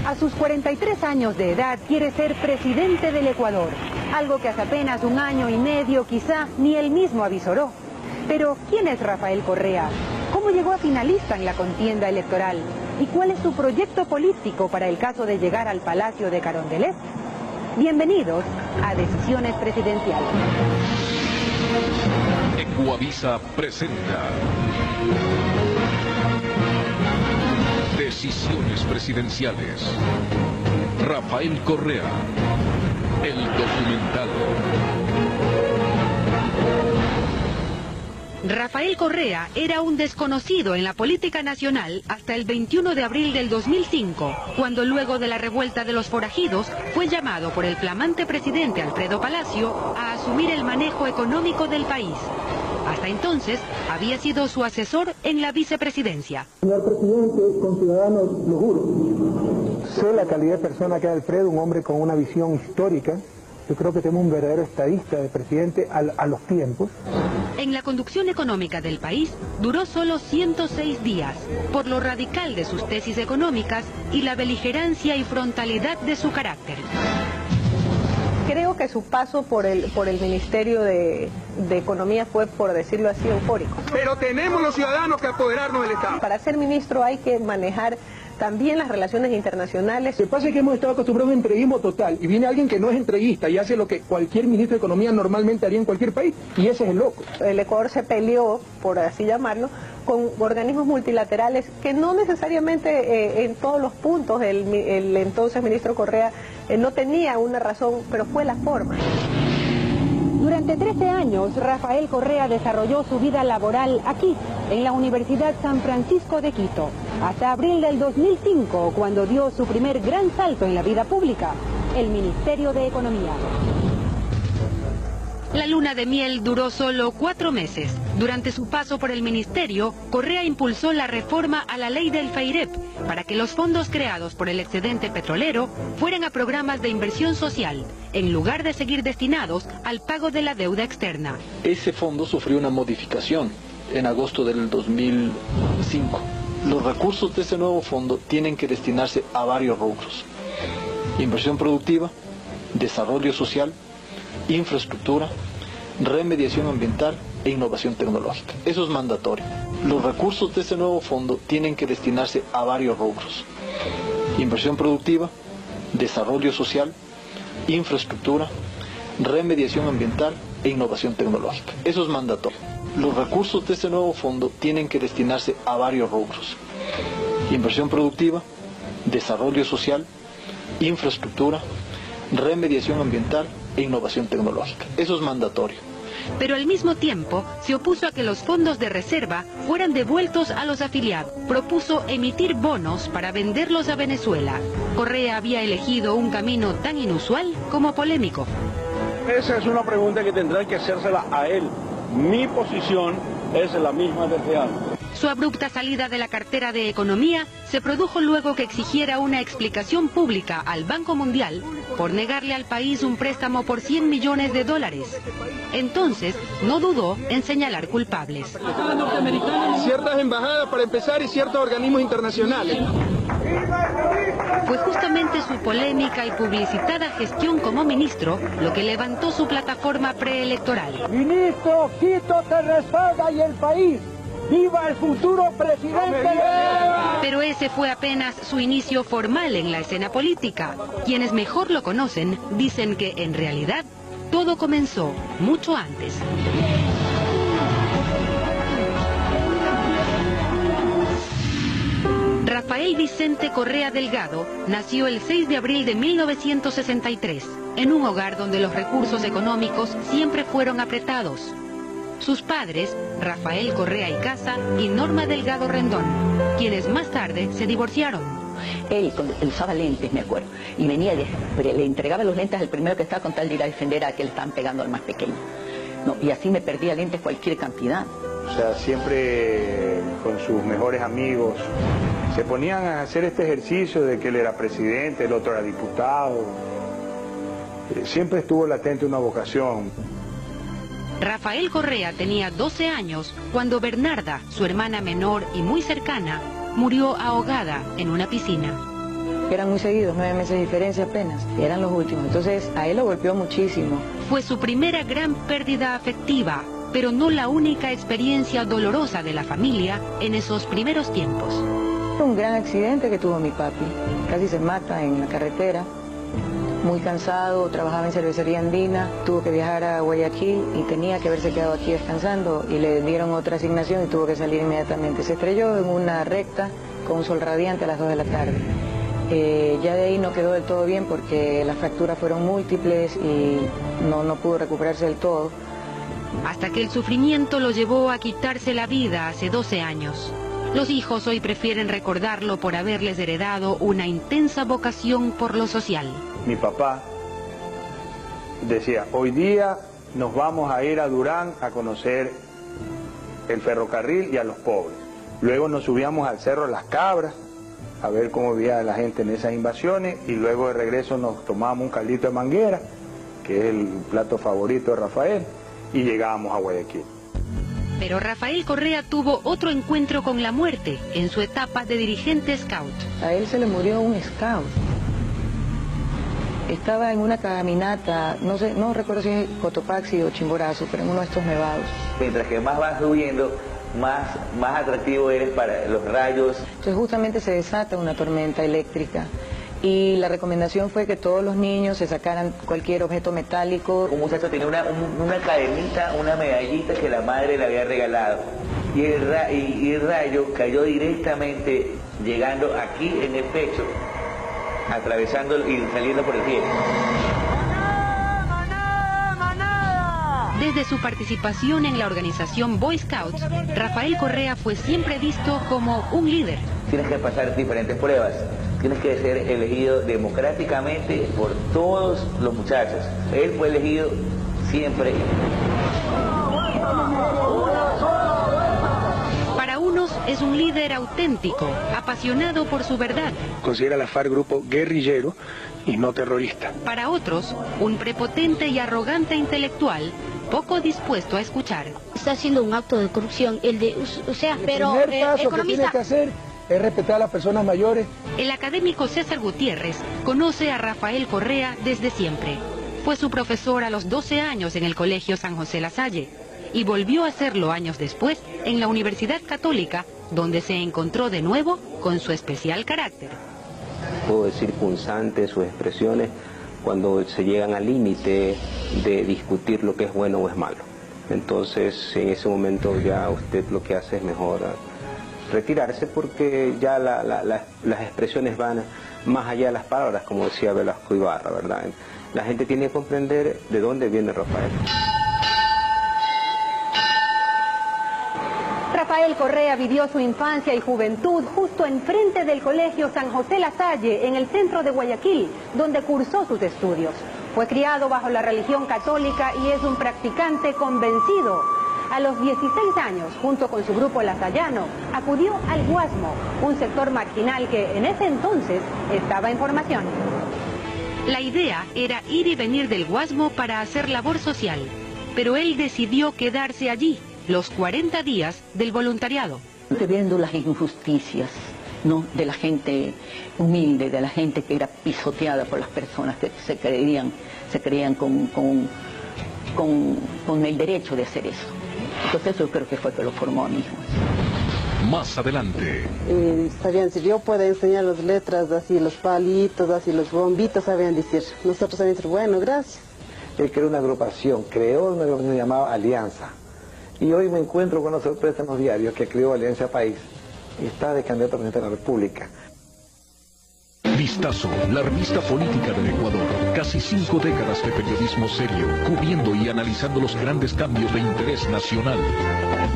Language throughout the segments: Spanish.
A sus 43 años de edad quiere ser presidente del Ecuador, algo que hace apenas un año y medio quizá ni él mismo avisoró. Pero, ¿quién es Rafael Correa? ¿Cómo llegó a finalista en la contienda electoral? ¿Y cuál es su proyecto político para el caso de llegar al Palacio de Carondelet? Bienvenidos a Decisiones Presidenciales. Ecuavisa presenta Decisiones Presidenciales. Rafael Correa, el documental. Rafael Correa era un desconocido en la política nacional hasta el 21 de abril del 2005, cuando luego de la revuelta de los forajidos fue llamado por el flamante presidente Alfredo Palacio a asumir el manejo económico del país. Hasta entonces había sido su asesor en la vicepresidencia. Señor presidente, con ciudadanos lo juro. Sé la calidad de persona que es Alfredo, un hombre con una visión histórica. Yo creo que tenemos un verdadero estadista de presidente a los tiempos. En la conducción económica del país duró solo 106 días, por lo radical de sus tesis económicas y la beligerancia y frontalidad de su carácter. Creo que su paso por el Ministerio de Economía fue, por decirlo así, eufórico. Pero tenemos los ciudadanos que apoderarnos del Estado. Para ser ministro hay que manejar también las relaciones internacionales. Lo que pasa es que hemos estado acostumbrados a un entreguismo total, y viene alguien que no es entreguista y hace lo que cualquier ministro de Economía normalmente haría en cualquier país, y ese es el loco. El Ecuador se peleó, por así llamarlo, con organismos multilaterales que no necesariamente en todos los puntos el entonces ministro Correa no tenía una razón, pero fue la forma. Durante 13 años, Rafael Correa desarrolló su vida laboral aquí, en la Universidad San Francisco de Quito, hasta abril del 2005, cuando dio su primer gran salto en la vida pública, el Ministerio de Economía. La luna de miel duró solo 4 meses. Durante su paso por el ministerio, Correa impulsó la reforma a la ley del FAIREP para que los fondos creados por el excedente petrolero fueran a programas de inversión social, en lugar de seguir destinados al pago de la deuda externa. Ese fondo sufrió una modificación en agosto del 2005. Los recursos de ese nuevo fondo tienen que destinarse a varios rubros: inversión productiva, desarrollo social, infraestructura, remediación ambiental e innovación tecnológica. Eso es mandatorio. Los recursos de ese nuevo fondo tienen que destinarse a varios rubros: inversión productiva, desarrollo social, infraestructura, remediación ambiental e innovación tecnológica. Eso es mandatorio. Los recursos de ese nuevo fondo tienen que destinarse a varios rubros: inversión productiva, desarrollo social, infraestructura, remediación ambiental e innovación tecnológica. Eso es mandatorio. Pero al mismo tiempo se opuso a que los fondos de reserva fueran devueltos a los afiliados. Propuso emitir bonos para venderlos a Venezuela. Correa había elegido un camino tan inusual como polémico. Esa es una pregunta que tendrán que hacérsela a él. Mi posición es la misma desde antes. Su abrupta salida de la cartera de Economía se produjo luego que exigiera una explicación pública al Banco Mundial por negarle al país un préstamo por $100 millones. Entonces, no dudó en señalar culpables. Ciertas embajadas, para empezar, y ciertos organismos internacionales. Fue justamente su polémica y publicitada gestión como ministro lo que levantó su plataforma preelectoral. Ministro, Quito te respalda y el país. ¡Viva el futuro presidente! Pero ese fue apenas su inicio formal en la escena política. Quienes mejor lo conocen dicen que, en realidad, todo comenzó mucho antes. Rafael Vicente Correa Delgado nació el 6 de abril de 1963, en un hogar donde los recursos económicos siempre fueron apretados. Sus padres, Rafael Correa y Casa y Norma Delgado Rendón, quienes más tarde se divorciaron. Él usaba lentes, me acuerdo, y venía, le entregaba los lentes al primero que estaba con tal de ir a defender a que le estaban pegando al más pequeño. No, y así me perdía lentes cualquier cantidad. O sea, siempre con sus mejores amigos se ponían a hacer este ejercicio de que él era presidente, el otro era diputado. Siempre estuvo latente una vocación. Rafael Correa tenía 12 años cuando Bernarda, su hermana menor y muy cercana, murió ahogada en una piscina. Eran muy seguidos, 9 meses de diferencia apenas, y eran los últimos, entonces a él lo golpeó muchísimo. Fue su primera gran pérdida afectiva, pero no la única experiencia dolorosa de la familia en esos primeros tiempos. Un gran accidente que tuvo mi papi, casi se mata en la carretera. Muy cansado, trabajaba en cervecería andina, tuvo que viajar a Guayaquil y tenía que haberse quedado aquí descansando y le dieron otra asignación y tuvo que salir inmediatamente. Se estrelló en una recta con un sol radiante a las 2 de la tarde. Ya de ahí no quedó del todo bien porque las fracturas fueron múltiples y no pudo recuperarse del todo. Hasta que el sufrimiento lo llevó a quitarse la vida hace 12 años. Los hijos hoy prefieren recordarlo por haberles heredado una intensa vocación por lo social. Mi papá decía, hoy día nos vamos a ir a Durán a conocer el ferrocarril y a los pobres. Luego nos subíamos al Cerro Las Cabras a ver cómo vivía la gente en esas invasiones y luego de regreso nos tomábamos un caldito de manguera, que es el plato favorito de Rafael, y llegábamos a Guayaquil. Pero Rafael Correa tuvo otro encuentro con la muerte en su etapa de dirigente scout. A él se le murió un scout. Estaba en una caminata, no recuerdo si es Cotopaxi o Chimborazo, pero en uno de estos nevados. Mientras que más vas subiendo, más atractivo eres para los rayos. Entonces justamente se desata una tormenta eléctrica y la recomendación fue que todos los niños se sacaran cualquier objeto metálico. Un muchacho tenía una cadenita, una medallita que la madre le había regalado y el rayo cayó directamente llegando aquí en el pecho, atravesando y saliendo por el pie. Desde su participación en la organización Boy Scouts, Rafael Correa fue siempre visto como un líder. Tienes que pasar diferentes pruebas, tienes que ser elegido democráticamente por todos los muchachos. Él fue elegido siempre. Para unos es un líder auténtico, apasionado por su verdad. Considera a la FARC grupo guerrillero y no terrorista. Para otros, un prepotente y arrogante intelectual, poco dispuesto a escuchar. Está haciendo un acto de corrupción, el primer paso que tiene que hacer es respetar a las personas mayores. El académico César Gutiérrez conoce a Rafael Correa desde siempre. Fue su profesor a los 12 años en el Colegio San José La Salle y volvió a hacerlo años después en la Universidad Católica, donde se encontró de nuevo con su especial carácter. Puedo decir punzantes sus expresiones cuando se llegan al límite de discutir lo que es bueno o es malo. Entonces, en ese momento ya usted lo que hace es mejor retirarse porque ya las expresiones van más allá de las palabras, como decía Velasco Ibarra, ¿verdad? La gente tiene que comprender de dónde viene Rafael. Rafael Correa vivió su infancia y juventud justo enfrente del Colegio San José La Salle, en el centro de Guayaquil, donde cursó sus estudios. Fue criado bajo la religión católica y es un practicante convencido. A los 16 años, junto con su grupo lasallano, acudió al Guasmo, un sector marginal que en ese entonces estaba en formación. La idea era ir y venir del Guasmo para hacer labor social, pero él decidió quedarse allí los 40 días del voluntariado. Viendo las injusticias, ¿no?, de la gente humilde, de la gente que era pisoteada por las personas que se creían con el derecho de hacer eso. Entonces yo creo que fue que lo formó a mí mismo. Más adelante. Sabían decir, yo puedo enseñar las letras, así los palitos, así los bombitos, sabían decir. Nosotros sabíamos decir, bueno, gracias. Él creó una agrupación que llamaba Alianza. Y hoy me encuentro con una sorpresa en los diarios que creó Alianza País y está de candidato a presidente de la República. Vistazo, la revista política del Ecuador. Casi 5 décadas de periodismo serio, cubriendo y analizando los grandes cambios de interés nacional.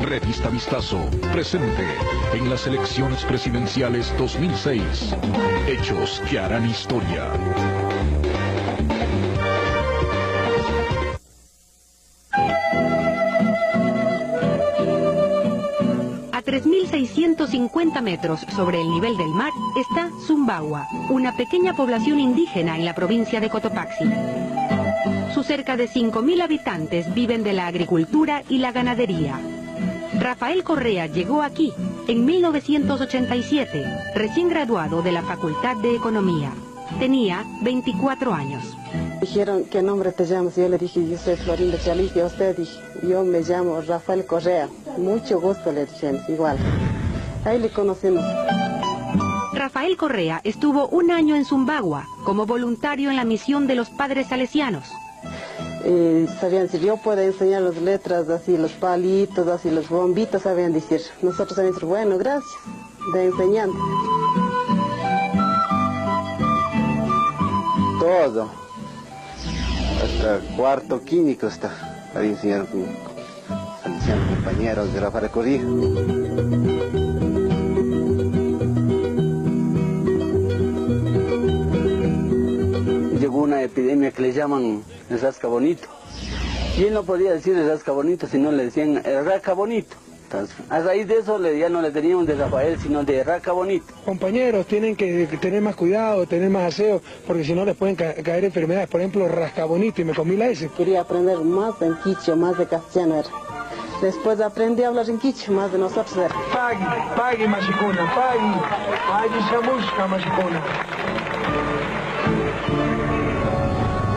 Revista Vistazo, presente en las elecciones presidenciales 2006. Hechos que harán historia. A 3.650 metros sobre el nivel del mar está Zumbagua, una pequeña población indígena en la provincia de Cotopaxi. sus cerca de 5.000 habitantes viven de la agricultura y la ganadería. Rafael Correa llegó aquí en 1987, recién graduado de la Facultad de Economía. Tenía 24 años. Dijeron, ¿qué nombre te llamas? Yo le dije, yo soy Florinda Chaliz, y a usted dije, yo me llamo Rafael Correa. Mucho gusto, le dijeron, igual. Ahí le conocimos. Rafael Correa estuvo un año en Zumbagua como voluntario en la misión de los Padres Salesianos. Sabían decir, yo puedo enseñar las letras, así los palitos, así los bombitos, sabían decir. Nosotros sabíamos decir, bueno, gracias, de enseñando. Todo, hasta cuarto químico está, para enseñar compañeros de Rafael Correa. Llegó una epidemia que le llaman el rasca bonito. Y él no podía decir el rasca bonito, sino le decían el raca bonito. Entonces, a raíz de eso ya no le teníamos de Rafael, sino de raca bonito. Compañeros tienen que tener más cuidado, tener más aseo, porque si no les pueden caer enfermedades. Por ejemplo, rasca bonito, y me comí la S. Quería aprender más en quichua, más de castellano era. Después aprendí a hablar en quichua, más de nosotros era. Pagui machicuna, pagui chamusca machicuna.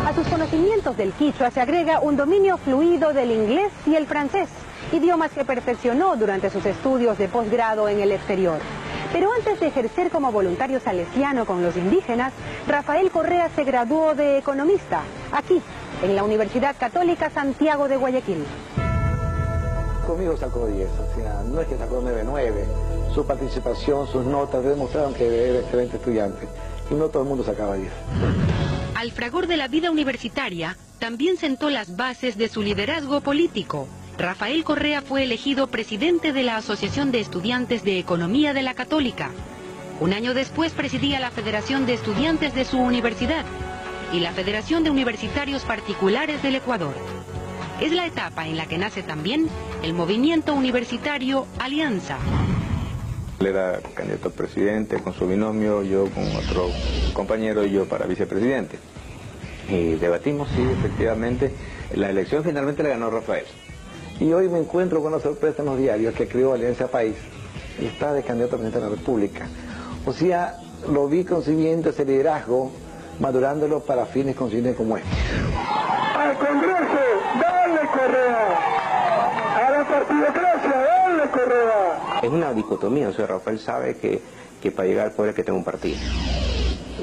A sus conocimientos del quichua se agrega un dominio fluido del inglés y el francés, idiomas que perfeccionó durante sus estudios de posgrado en el exterior. Pero antes de ejercer como voluntario salesiano con los indígenas, Rafael Correa se graduó de economista, aquí, en la Universidad Católica Santiago de Guayaquil. Conmigo sacó 10, o sea, no es que sacó 9.9. Su participación, sus notas demostraron que era excelente estudiante. Y no todo el mundo sacaba 10. Al fragor de la vida universitaria, también sentó las bases de su liderazgo político. Rafael Correa fue elegido presidente de la Asociación de Estudiantes de Economía de la Católica. Un año después presidía la Federación de Estudiantes de su universidad y la Federación de Universitarios Particulares del Ecuador. Es la etapa en la que nace también el movimiento universitario Alianza. Él era candidato a presidente con su binomio, yo con otro compañero y yo para vicepresidente. Y debatimos, sí, efectivamente, la elección finalmente la ganó Rafael. Y hoy me encuentro con una sorpresa en los diarios que creó Alianza País y está de candidato a presidente de la República. O sea, lo vi concibiendo ese liderazgo, madurándolo para fines conscientes como este. ¡Al Congreso, dale Correa! ¡A la partidocracia, dale Correa! Es una dicotomía, o sea, Rafael sabe que para llegar al poder hay que tener un partido.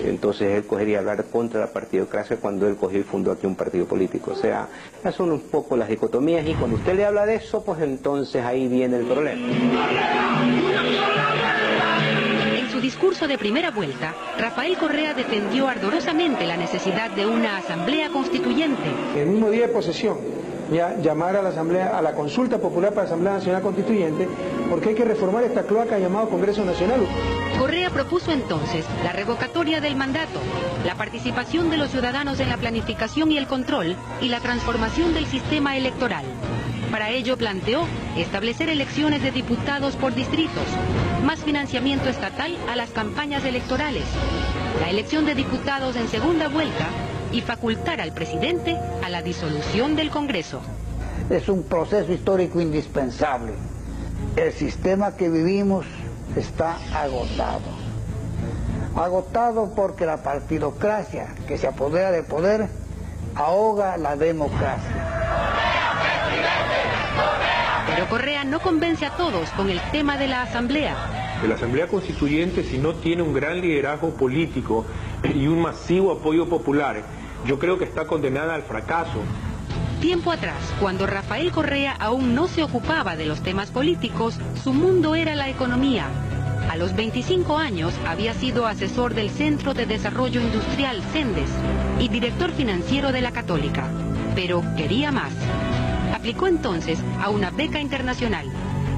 Entonces él cogería hablar contra la partidocracia cuando él cogió y fundó aquí un partido político. O sea, esas son un poco las dicotomías y cuando usted le habla de eso, pues entonces ahí viene el problema. En su discurso de primera vuelta, Rafael Correa defendió ardorosamente la necesidad de una asamblea constituyente. El mismo día de posesión, ya llamar a la asamblea, a la consulta popular para la Asamblea Nacional Constituyente, porque hay que reformar esta cloaca llamada Congreso Nacional. Correa propuso entonces la revocatoria del mandato, la participación de los ciudadanos en la planificación y el control y la transformación del sistema electoral. Para ello planteó establecer elecciones de diputados por distritos, más financiamiento estatal a las campañas electorales, la elección de diputados en segunda vuelta y facultar al presidente a la disolución del Congreso. Es un proceso histórico indispensable. El sistema que vivimos está agotado. Agotado porque la partidocracia que se apodera del poder ahoga la democracia. Pero Correa no convence a todos con el tema de la asamblea. La Asamblea Constituyente, si no tiene un gran liderazgo político y un masivo apoyo popular, yo creo que está condenada al fracaso. Tiempo atrás, cuando Rafael Correa aún no se ocupaba de los temas políticos, su mundo era la economía. A los 25 años había sido asesor del Centro de Desarrollo Industrial CENDES y director financiero de la Católica. Pero quería más. Aplicó entonces a una beca internacional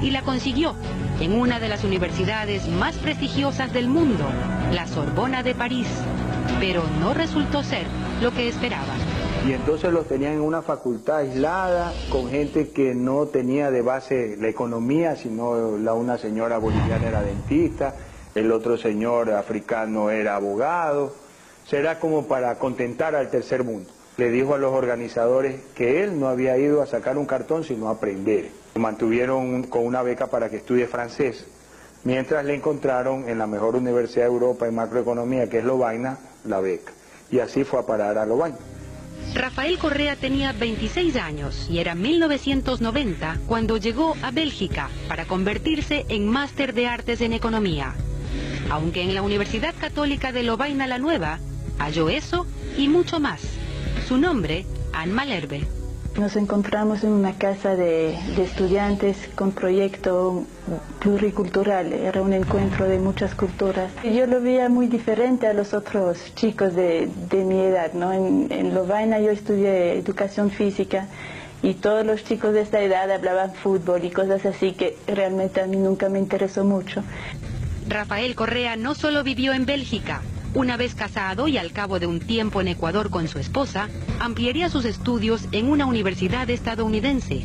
y la consiguió en una de las universidades más prestigiosas del mundo, la Sorbona de París. Pero no resultó ser lo que esperaban. Y entonces los tenían en una facultad aislada, con gente que no tenía de base la economía, sino una señora boliviana era dentista, el otro señor africano era abogado. Será como para contentar al tercer mundo. Le dijo a los organizadores que él no había ido a sacar un cartón sino a aprender. Lo mantuvieron con una beca para que estudie francés, mientras le encontraron en la mejor universidad de Europa en macroeconomía, que es Lovaina, la beca. Y así fue a parar a Lovaina. Rafael Correa tenía 26 años y era 1990 cuando llegó a Bélgica para convertirse en máster de artes en economía. Aunque en la Universidad Católica de Lovaina la Nueva halló eso y mucho más. Su nombre, Anne Malherbe. Nos encontramos en una casa de estudiantes con proyecto pluricultural, era un encuentro de muchas culturas. Yo lo veía muy diferente a los otros chicos de mi edad, ¿no? En Lovaina yo estudié educación física y todos los chicos de esta edad hablaban fútbol y cosas así que realmente a mí nunca me interesó mucho. Rafael Correa no solo vivió en Bélgica. Una vez casado y al cabo de un tiempo en Ecuador con su esposa, ampliaría sus estudios en una universidad estadounidense.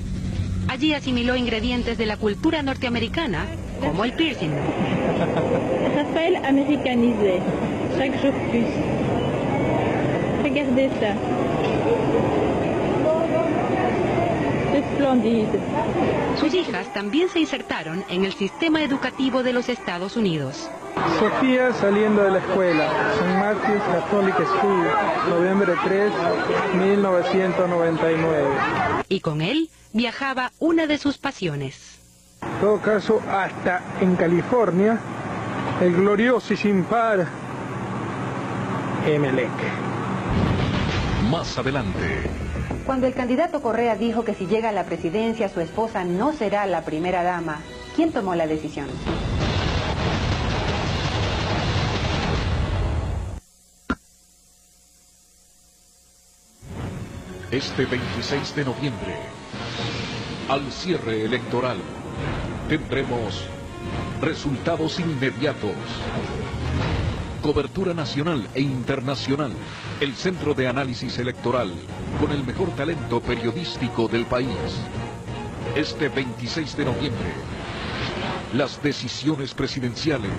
Allí asimiló ingredientes de la cultura norteamericana, como el piercing. Rafael américanisé, chaque jour plus. Regardez ça. Sus hijas también se insertaron en el sistema educativo de los Estados Unidos. Sofía saliendo de la escuela, St. Matthew's Catholic School, noviembre 3, 1999. Y con él viajaba una de sus pasiones. En todo caso, hasta en California, el glorioso y sin par Emelec. Más adelante. Cuando el candidato Correa dijo que si llega a la presidencia su esposa no será la primera dama, ¿quién tomó la decisión? Este 26 de noviembre, al cierre electoral, tendremos resultados inmediatos. Cobertura nacional e internacional. El Centro de Análisis Electoral, con el mejor talento periodístico del país. Este 26 de noviembre, las decisiones presidenciales,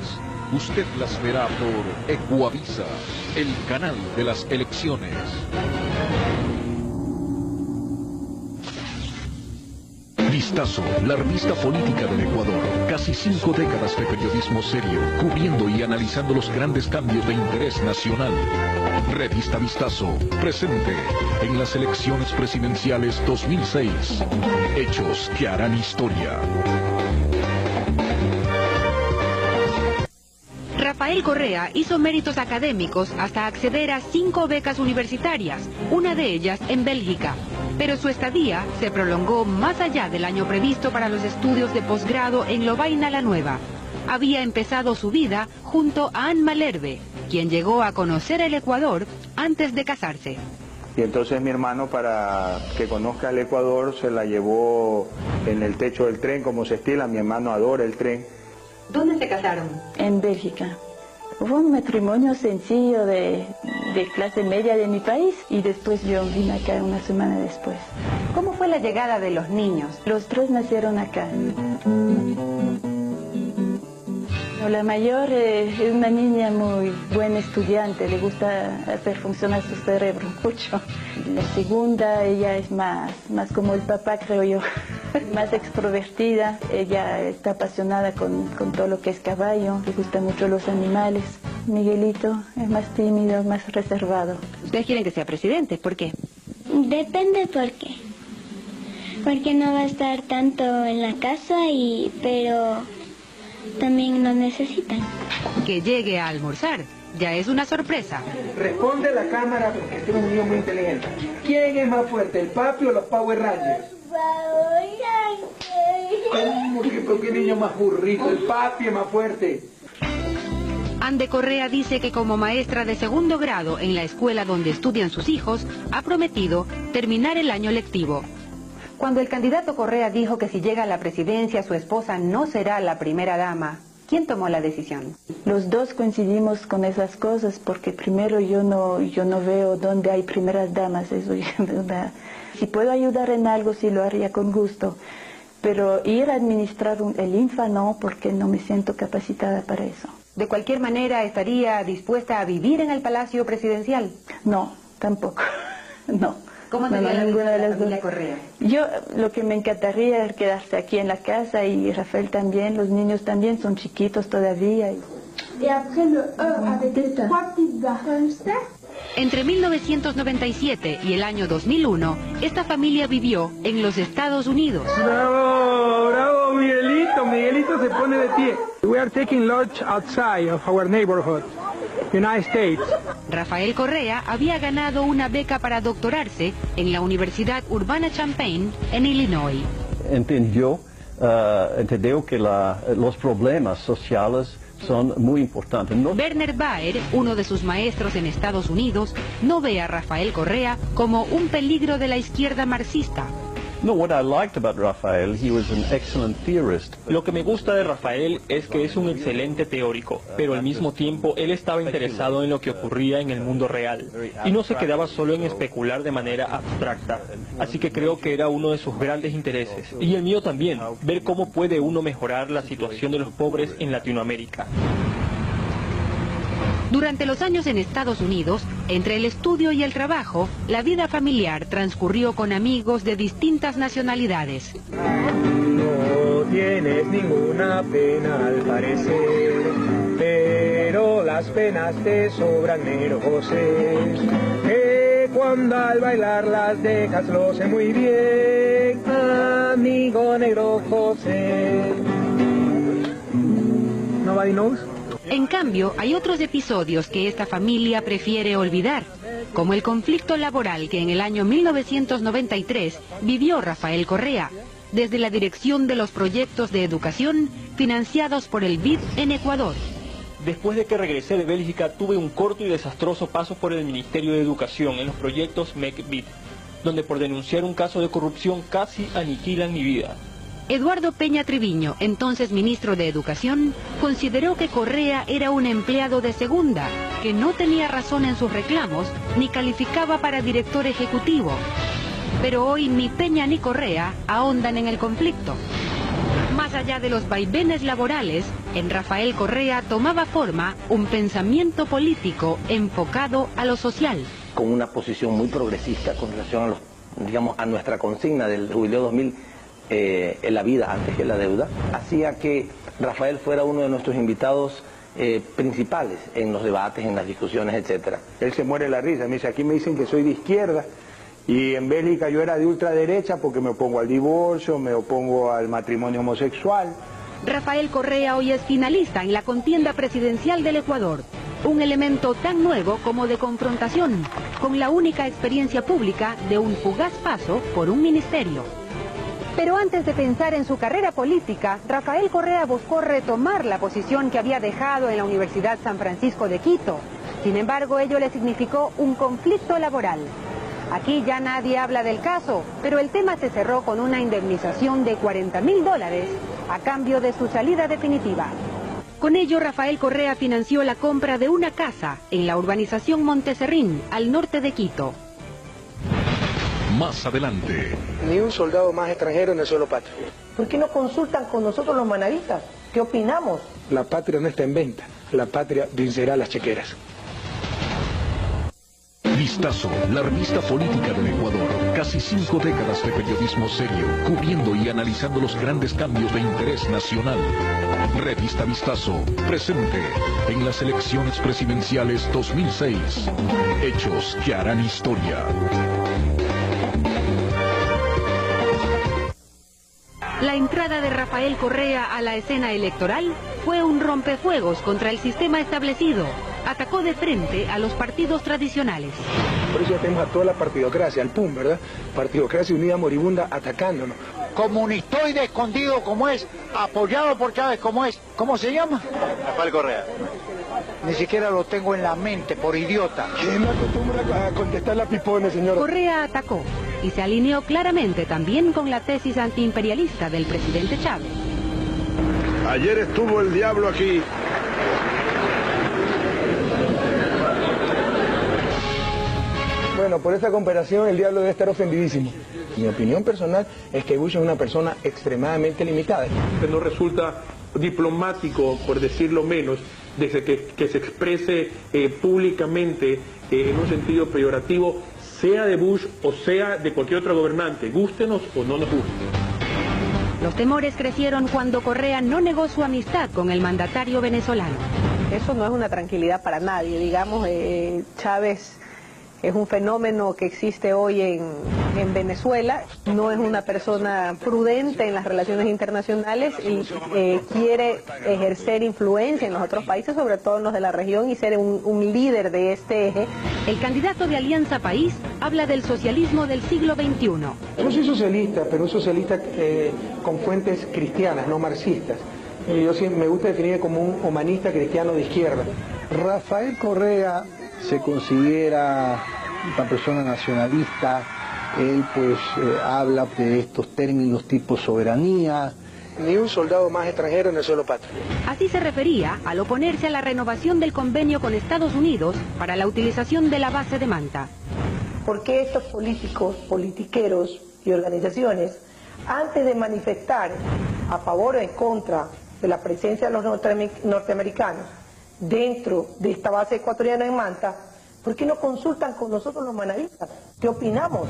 usted las verá por Ecuavisa, el canal de las elecciones. Vistazo, la revista política del Ecuador. Casi 5 décadas de periodismo serio, cubriendo y analizando los grandes cambios de interés nacional. Revista Vistazo, presente en las elecciones presidenciales 2006. Hechos que harán historia. Rafael Correa hizo méritos académicos hasta acceder a 5 becas universitarias, una de ellas en Bélgica. Pero su estadía se prolongó más allá del año previsto para los estudios de posgrado en Lovaina la Nueva. Había empezado su vida junto a Anne Malherbe, quien llegó a conocer el Ecuador antes de casarse. Y entonces mi hermano, para que conozca el Ecuador, se la llevó en el techo del tren, como se estila. Mi hermano adora el tren. ¿Dónde se casaron? En Bélgica. Fue un matrimonio sencillo de clase media de mi país y después yo vine acá una semana después. ¿Cómo fue la llegada de los niños? Los 3 nacieron acá. La mayor es una niña muy buena estudiante, le gusta hacer funcionar su cerebro mucho. La segunda, ella es más como el papá, creo yo, más extrovertida. Ella está apasionada con todo lo que es caballo, le gustan mucho los animales. Miguelito es más tímido, más reservado. ¿Ustedes quieren que sea presidente? ¿Por qué? Depende por qué. Porque no va a estar tanto en la casa, pero también lo necesitan. Que llegue a almorzar ya es una sorpresa. Responde la cámara porque este es un niño muy inteligente. ¿Quién es más fuerte, el papi o los Power Rangers? ¿Cómo que niño más burrito? El papi es más fuerte. Ande Correa dice que como maestra de 2º grado en la escuela donde estudian sus hijos, ha prometido terminar el año lectivo. Cuando el candidato Correa dijo que si llega a la presidencia su esposa no será la primera dama, ¿quién tomó la decisión? Los dos coincidimos con esas cosas porque primero yo no veo dónde hay primeras damas. Eso es verdad. Si puedo ayudar en algo, sí lo haría con gusto. Pero ir a administrar el INFA no, porque no me siento capacitada para eso. ¿De cualquier manera estaría dispuesta a vivir en el Palacio Presidencial? No, tampoco. No. ¿Cómo No, sería la ninguna vida de de la las familia dos. Correa? Yo lo que me encantaría es quedarse aquí en la casa y Rafael también, los niños también son chiquitos todavía. Et après le E avec les 3 petites barres. Entre 1997 y el año 2001, esta familia vivió en los Estados Unidos. Bravo, bravo, Miguelito. Miguelito se pone de pie. We are taking lunch outside of our neighborhood, United States. Rafael Correa había ganado una beca para doctorarse en la Universidad Urbana-Champaign en Illinois. Entendeu que los problemas sociales son muy importantes. Werner Baer, uno de sus maestros en Estados Unidos, no ve a Rafael Correa como un peligro de la izquierda marxista. No, what I liked about Rafael, he was an excellent theorist. Lo que me gusta de Rafael es que es un excelente teórico, pero al mismo tiempo él estaba interesado en lo que ocurría en el mundo real y no se quedaba solo en especular de manera abstracta. Así que creo que era uno de sus grandes intereses, y el mío también, ver cómo puede uno mejorar la situación de los pobres en Latinoamérica. Durante los años en Estados Unidos, entre el estudio y el trabajo, la vida familiar transcurrió con amigos de distintas nacionalidades. No tienes ninguna pena al parecer, pero las penas te sobran, negro José. Que cuando al bailar las dejas lo sé muy bien, amigo negro José. Nobody knows? En cambio, hay otros episodios que esta familia prefiere olvidar, como el conflicto laboral que en el año 1993 vivió Rafael Correa, desde la dirección de los proyectos de educación financiados por el BID en Ecuador. Después de que regresé de Bélgica, tuve un corto y desastroso paso por el Ministerio de Educación en los proyectos MEC-BID, donde por denunciar un caso de corrupción casi aniquilan mi vida. Eduardo Peña Triviño, entonces ministro de Educación, consideró que Correa era un empleado de segunda, que no tenía razón en sus reclamos, ni calificaba para director ejecutivo. Pero hoy ni Peña ni Correa ahondan en el conflicto. Más allá de los vaivenes laborales, en Rafael Correa tomaba forma un pensamiento político enfocado a lo social. Con una posición muy progresista con relación a nuestra consigna del jubileo 2000, en la vida antes que la deuda, hacía que Rafael fuera uno de nuestros invitados principales en los debates, en las discusiones, etcétera. Él se muere la risa, me dice, aquí me dicen que soy de izquierda, y en Bélgica yo era de ultraderecha porque me opongo al divorcio, me opongo al matrimonio homosexual. Rafael Correa hoy es finalista en la contienda presidencial del Ecuador, un elemento tan nuevo como de confrontación, con la única experiencia pública de un fugaz paso por un ministerio. Pero antes de pensar en su carrera política, Rafael Correa buscó retomar la posición que había dejado en la Universidad San Francisco de Quito. Sin embargo, ello le significó un conflicto laboral. Aquí ya nadie habla del caso, pero el tema se cerró con una indemnización de $40.000 a cambio de su salida definitiva. Con ello, Rafael Correa financió la compra de una casa en la urbanización Monteserrín, al norte de Quito. Más adelante. Ni un soldado más extranjero en el suelo patrio. ¿Por qué no consultan con nosotros los manavistas? ¿Qué opinamos? La patria no está en venta, la patria vencerá las chequeras. Vistazo, la revista política del Ecuador. Casi 5 décadas de periodismo serio, cubriendo y analizando los grandes cambios de interés nacional. Revista Vistazo, presente en las elecciones presidenciales 2006. Hechos que harán historia. La entrada de Rafael Correa a la escena electoral fue un rompefuegos contra el sistema establecido. Atacó de frente a los partidos tradicionales. Por eso ya tenemos a toda la partidocracia, al PUM, ¿verdad? Partidocracia unida moribunda atacándonos. Comunistoide escondido como es, apoyado por Chávez como es. ¿Cómo se llama? Rafael Correa. Ni siquiera lo tengo en la mente, por idiota. ¿Quién me acostumbra a contestar la pipone, señor? Correa atacó y se alineó claramente también con la tesis antiimperialista del presidente Chávez. Ayer estuvo el diablo aquí. Bueno, por esa comparación el diablo debe estar ofendidísimo. Mi opinión personal es que Bush es una persona extremadamente limitada. No resulta diplomático, por decirlo menos, desde que se exprese públicamente en un sentido peyorativo sea de Bush o sea de cualquier otro gobernante, gústenos o no nos guste. Los temores crecieron cuando Correa no negó su amistad con el mandatario venezolano. Eso no es una tranquilidad para nadie. Digamos, Chávez es un fenómeno que existe hoy en Venezuela. No es una persona prudente en las relaciones internacionales y quiere ejercer influencia en los otros países, sobre todo en los de la región, y ser un líder de este eje. El candidato de Alianza País habla del socialismo del siglo XXI. No soy socialista, pero un socialista con fuentes cristianas, no marxistas. Yo sí me gusta definir como un humanista cristiano de izquierda. Rafael Correa se considera una persona nacionalista. Él pues habla de estos términos tipo soberanía. Ni un soldado más extranjero en el suelo patrio. Así se refería al oponerse a la renovación del convenio con Estados Unidos para la utilización de la base de Manta. ¿Por qué estos políticos, politiqueros y organizaciones, antes de manifestar a favor o en contra de la presencia de los norteamericanos dentro de esta base ecuatoriana en Manta, ¿por qué no consultan con nosotros los manavistas? ¿Qué opinamos?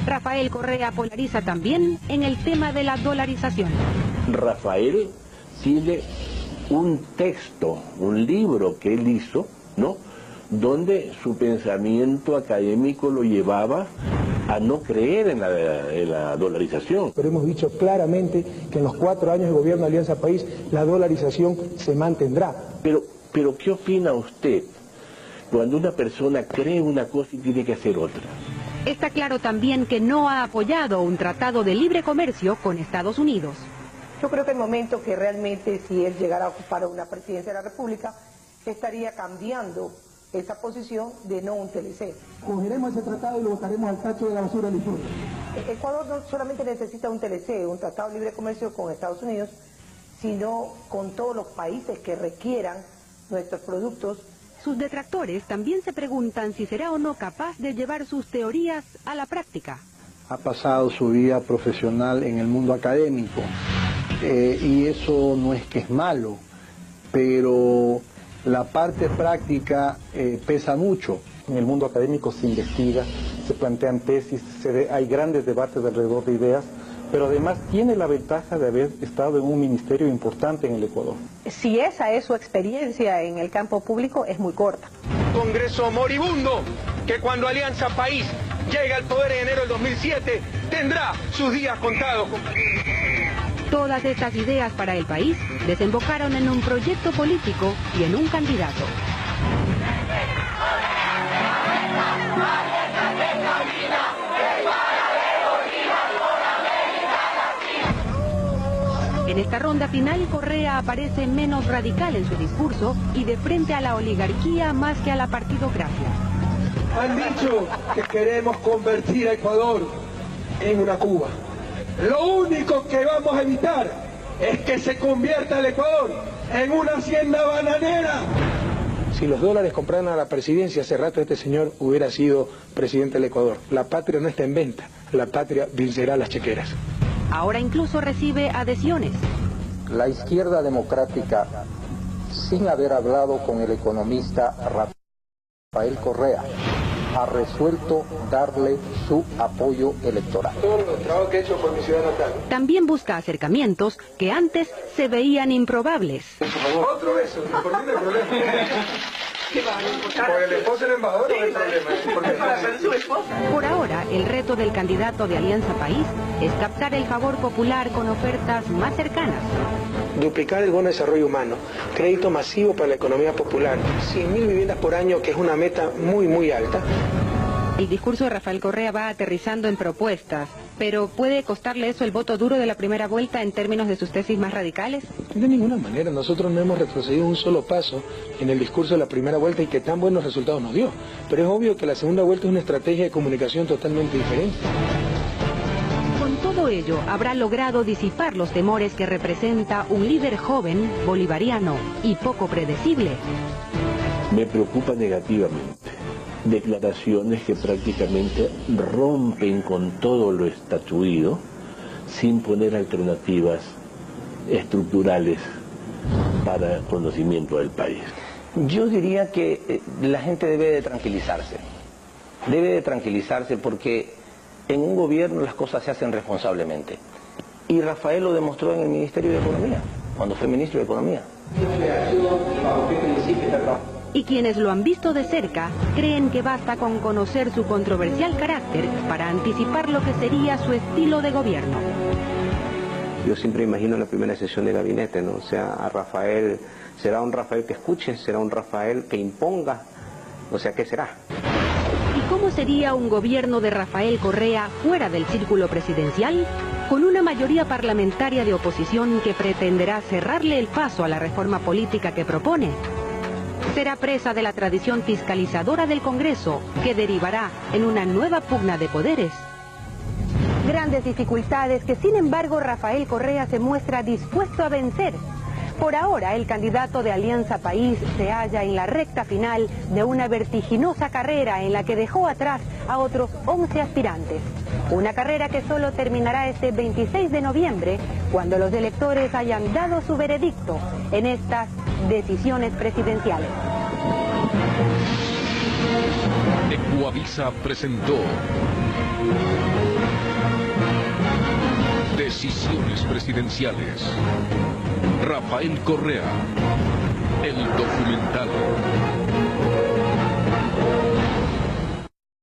Rafael Correa polariza también en el tema de la dolarización. Rafael tiene un texto, un libro que él hizo, ¿no?, donde su pensamiento académico lo llevaba a no creer en la dolarización. Pero hemos dicho claramente que en los 4 años de gobierno de Alianza País la dolarización se mantendrá. Pero ¿qué opina usted cuando una persona cree una cosa y tiene que hacer otra? Está claro también que no ha apoyado un tratado de libre comercio con Estados Unidos. Yo creo que el momento que realmente, si él llegara a ocupar una presidencia de la República, estaría cambiando esa posición de no un TLC. Cogeremos ese tratado y lo botaremos al tacho de la basura del informe. Ecuador no solamente necesita un TLC, un tratado de libre comercio con Estados Unidos, sino con todos los países que requieran nuestros productos. Sus detractores también se preguntan si será o no capaz de llevar sus teorías a la práctica. Ha pasado su vida profesional en el mundo académico y eso no es que es malo, pero la parte práctica pesa mucho. En el mundo académico se investiga, se plantean tesis, hay grandes debates alrededor de ideas, pero además tiene la ventaja de haber estado en un ministerio importante en el Ecuador. Si esa es su experiencia en el campo público, es muy corta. Congreso moribundo, que cuando Alianza País llegue al poder en enero del 2007, tendrá sus días contados. Todas estas ideas para el país desembocaron en un proyecto político y en un candidato. En esta ronda final, Correa aparece menos radical en su discurso y de frente a la oligarquía más que a la partidocracia. Han dicho que queremos convertir a Ecuador en una Cuba. Lo único que vamos a evitar es que se convierta el Ecuador en una hacienda bananera. Si los dólares compraran a la presidencia, hace rato este señor hubiera sido presidente del Ecuador. La patria no está en venta, la patria vencerá las chequeras. Ahora incluso recibe adhesiones. La izquierda democrática, sin haber hablado con el economista Rafael Correa, ha resuelto darle su apoyo electoral. Todo el trabajo que he hecho por mi ciudad natal. También busca acercamientos que antes se veían improbables. Otro beso, ¿por qué no hay problema? ¿Por el esposo del embajador no hay problema? Por ahora, el reto del candidato de Alianza País es captar el favor popular con ofertas más cercanas. Duplicar el bono de desarrollo humano, crédito masivo para la economía popular, 100.000 viviendas por año, que es una meta muy alta. El discurso de Rafael Correa va aterrizando en propuestas, pero ¿puede costarle eso el voto duro de la primera vuelta en términos de sus tesis más radicales? De ninguna manera, nosotros no hemos retrocedido un solo paso en el discurso de la primera vuelta y que tan buenos resultados nos dio. Pero es obvio que la segunda vuelta es una estrategia de comunicación totalmente diferente. Con todo ello, habrá logrado disipar los temores que representa un líder joven, bolivariano y poco predecible. Me preocupa negativamente declaraciones que prácticamente rompen con todo lo estatuido sin poner alternativas estructurales para el conocimiento del país. Yo diría que la gente debe de tranquilizarse. debe de tranquilizarse porque en un gobierno las cosas se hacen responsablemente. Y Rafael lo demostró en el Ministerio de Economía, cuando fue ministro de Economía. Y quienes lo han visto de cerca creen que basta con conocer su controversial carácter para anticipar lo que sería su estilo de gobierno. Yo siempre imagino la primera sesión de gabinete, ¿no? O sea, a Rafael, ¿será un Rafael que escuche? ¿Será un Rafael que imponga? O sea, ¿qué será? ¿Y cómo sería un gobierno de Rafael Correa fuera del círculo presidencial? Con una mayoría parlamentaria de oposición que pretenderá cerrarle el paso a la reforma política que propone. Será presa de la tradición fiscalizadora del Congreso, que derivará en una nueva pugna de poderes. Grandes dificultades que, sin embargo, Rafael Correa se muestra dispuesto a vencer. Por ahora, el candidato de Alianza País se halla en la recta final de una vertiginosa carrera en la que dejó atrás a otros 11 aspirantes. Una carrera que solo terminará este 26 de noviembre, cuando los electores hayan dado su veredicto en estas decisiones presidenciales. Ecuavisa presentó Decisiones Presidenciales. Rafael Correa, el documental.